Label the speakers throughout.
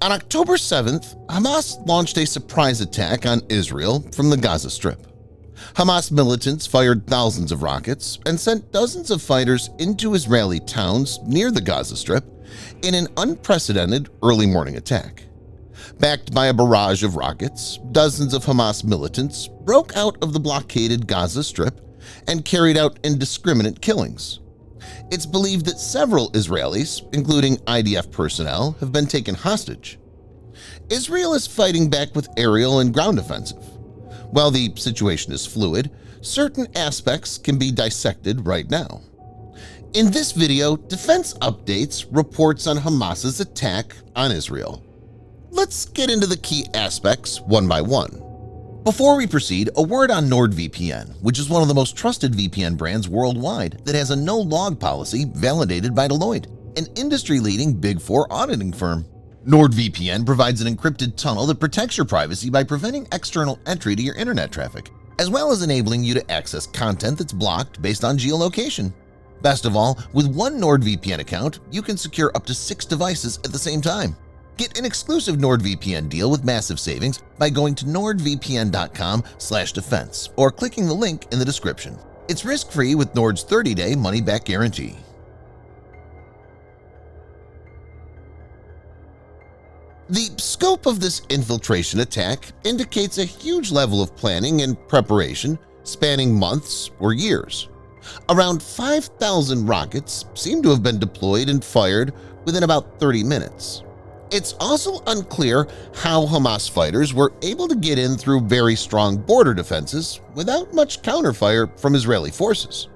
Speaker 1: On October 7th, Hamas launched a surprise attack on Israel from the Gaza Strip. Hamas militants fired thousands of rockets and sent dozens of fighters into Israeli towns near the Gaza Strip in an unprecedented early morning attack. Backed by a barrage of rockets, dozens of Hamas militants broke out of the blockaded Gaza Strip and carried out indiscriminate killings. It's believed that several Israelis, including IDF personnel, have been taken hostage. Israel is fighting back with aerial and ground offensive. While the situation is fluid, certain aspects can be dissected right now. In this video, Defense Updates reports on Hamas's attack on Israel. Let's get into the key aspects one by one. Before we proceed, a word on NordVPN, which is one of the most trusted VPN brands worldwide that has a no-log policy validated by Deloitte, an industry-leading Big Four auditing firm. NordVPN provides an encrypted tunnel that protects your privacy by preventing external entry to your internet traffic, as well as enabling you to access content that's blocked based on geolocation. Best of all, with one NordVPN account, you can secure up to 6 devices at the same time. Get an exclusive NordVPN deal with massive savings by going to nordvpn.com/defense or clicking the link in the description. It's risk-free with Nord's 30-day money-back guarantee. The scope of this infiltration attack indicates a huge level of planning and preparation spanning months or years. Around 5,000 rockets seem to have been deployed and fired within about 30 minutes. It's also unclear how Hamas fighters were able to get in through very strong border defenses without much counterfire from Israeli forces.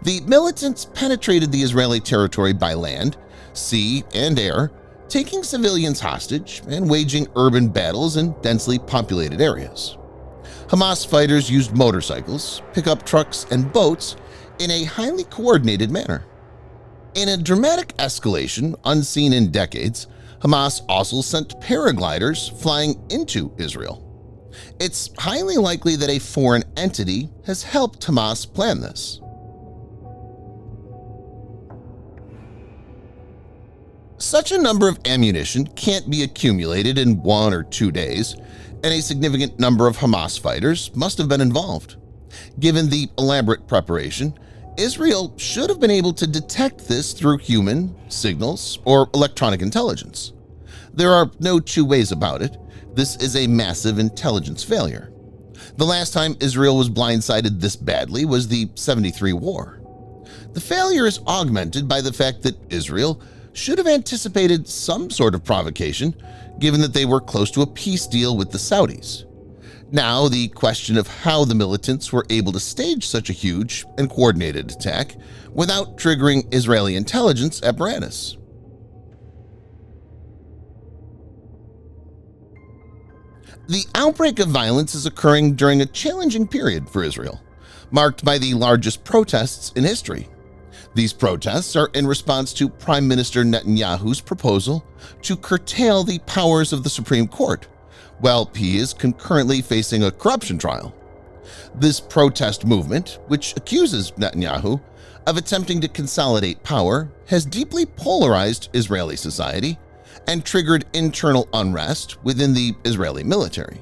Speaker 1: The militants penetrated the Israeli territory by land, sea, and air, taking civilians hostage and waging urban battles in densely populated areas. Hamas fighters used motorcycles, pickup trucks, and boats in a highly coordinated manner. In a dramatic escalation unseen in decades, Hamas also sent paragliders flying into Israel. It's highly likely that a foreign entity has helped Hamas plan this. Such a number of ammunition can't be accumulated in 1 or 2 days, and a significant number of Hamas fighters must have been involved. Given the elaborate preparation, Israel should have been able to detect this through human, signals, or electronic intelligence. There are no two ways about it. This is a massive intelligence failure. The last time Israel was blindsided this badly was the '73 war. The failure is augmented by the fact that Israel should have anticipated some sort of provocation, given that they were close to a peace deal with the Saudis. Now, the question of how the militants were able to stage such a huge and coordinated attack without triggering Israeli intelligence apparatus. The outbreak of violence is occurring during a challenging period for Israel, marked by the largest protests in history. These protests are in response to Prime Minister Netanyahu's proposal to curtail the powers of the Supreme Court, while he is concurrently facing a corruption trial. This protest movement, which accuses Netanyahu of attempting to consolidate power, has deeply polarized Israeli society and triggered internal unrest within the Israeli military.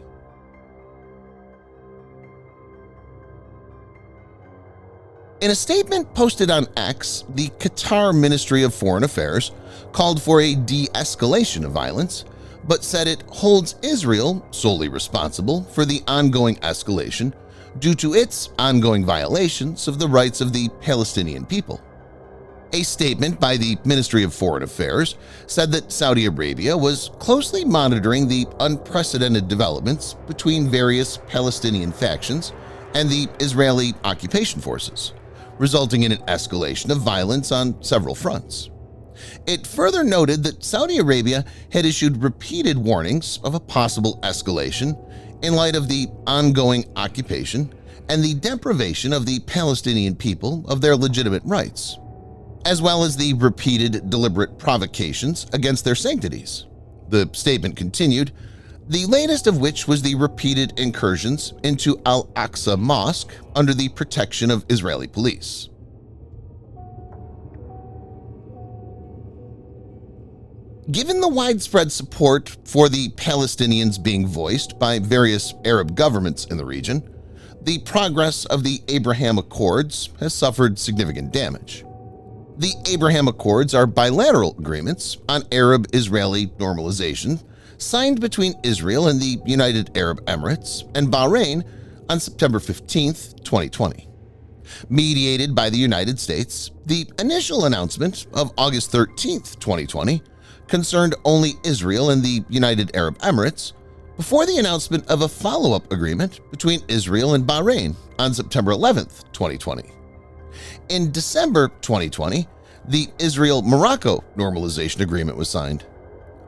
Speaker 1: In a statement posted on X, the Qatar Ministry of Foreign Affairs called for a de-escalation of violence, but said it holds Israel solely responsible for the ongoing escalation due to its ongoing violations of the rights of the Palestinian people. A statement by the Ministry of Foreign Affairs said that Saudi Arabia was closely monitoring the unprecedented developments between various Palestinian factions and the Israeli occupation forces, resulting in an escalation of violence on several fronts. It further noted that Saudi Arabia had issued repeated warnings of a possible escalation in light of the ongoing occupation and the deprivation of the Palestinian people of their legitimate rights, as well as the repeated deliberate provocations against their sanctities. The statement continued, the latest of which was the repeated incursions into Al-Aqsa Mosque under the protection of Israeli police. Given the widespread support for the Palestinians being voiced by various Arab governments in the region, the progress of the Abraham Accords has suffered significant damage. The Abraham Accords are bilateral agreements on Arab-Israeli normalization signed between Israel and the United Arab Emirates and Bahrain on September 15, 2020. Mediated by the United States, the initial announcement of August 13, 2020 concerned only Israel and the United Arab Emirates before the announcement of a follow-up agreement between Israel and Bahrain on September 11, 2020. In December 2020, the Israel-Morocco Normalization Agreement was signed.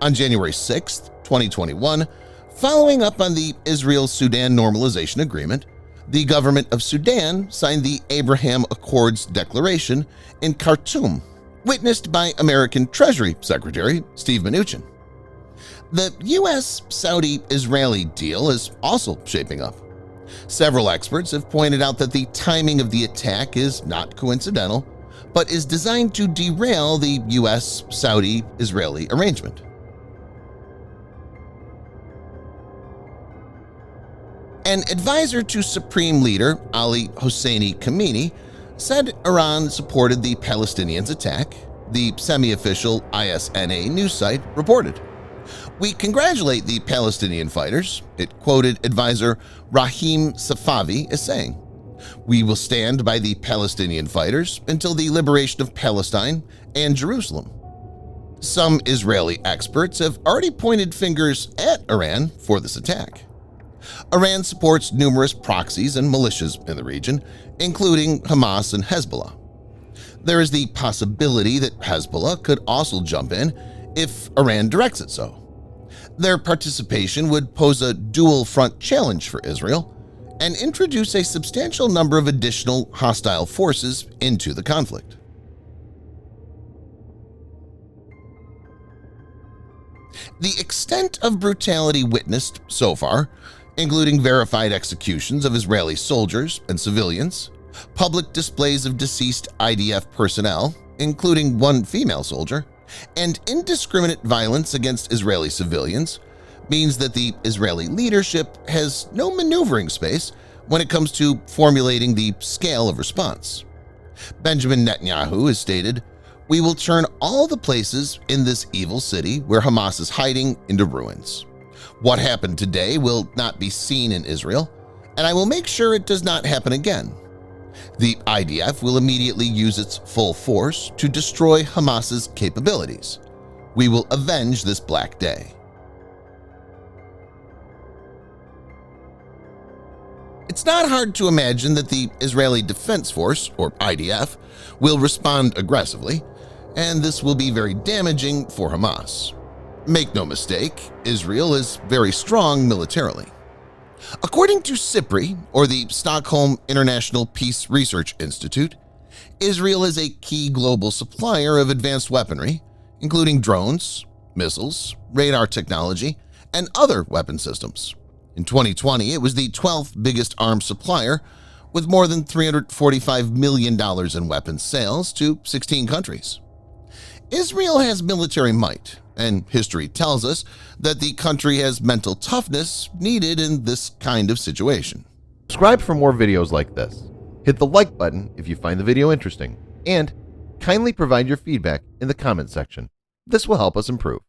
Speaker 1: On January 6, 2021, following up on the Israel-Sudan Normalization Agreement, the government of Sudan signed the Abraham Accords Declaration in Khartoum, witnessed by American Treasury Secretary Steve Mnuchin. The U.S.-Saudi-Israeli deal is also shaping up. Several experts have pointed out that the timing of the attack is not coincidental, but is designed to derail the U.S.-Saudi-Israeli arrangement. An advisor to Supreme Leader Ali Hosseini Khamenei said Iran supported the Palestinians' attack, the semi-official ISNA news site reported. "We congratulate the Palestinian fighters," it quoted advisor Rahim Safavi as saying. "We will stand by the Palestinian fighters until the liberation of Palestine and Jerusalem." Some Israeli experts have already pointed fingers at Iran for this attack. Iran supports numerous proxies and militias in the region, including Hamas and Hezbollah. There is the possibility that Hezbollah could also jump in if Iran directs it so. Their participation would pose a dual-front challenge for Israel and introduce a substantial number of additional hostile forces into the conflict. The extent of brutality witnessed so far, including verified executions of Israeli soldiers and civilians, public displays of deceased IDF personnel, including one female soldier, and indiscriminate violence against Israeli civilians, means that the Israeli leadership has no maneuvering space when it comes to formulating the scale of response. Benjamin Netanyahu has stated, "We will turn all the places in this evil city where Hamas is hiding into ruins. What happened today will not be seen in Israel, and I will make sure it does not happen again. The IDF will immediately use its full force to destroy Hamas's capabilities. We will avenge this black day." It's not hard to imagine that the Israeli Defense Force, or IDF, will respond aggressively, and this will be very damaging for Hamas. Make no mistake, Israel is very strong militarily. According to SIPRI, or the Stockholm International Peace Research Institute, Israel is a key global supplier of advanced weaponry, including drones, missiles, radar technology, and other weapon systems. In 2020, it was the 12th biggest arms supplier, with more than $345 million in weapons sales to 16 countries. Israel has military might, and history tells us that the country has mental toughness needed in this kind of situation.
Speaker 2: Subscribe for more videos like this. Hit the like button if you find the video interesting, and kindly provide your feedback in the comment section. This will help us improve.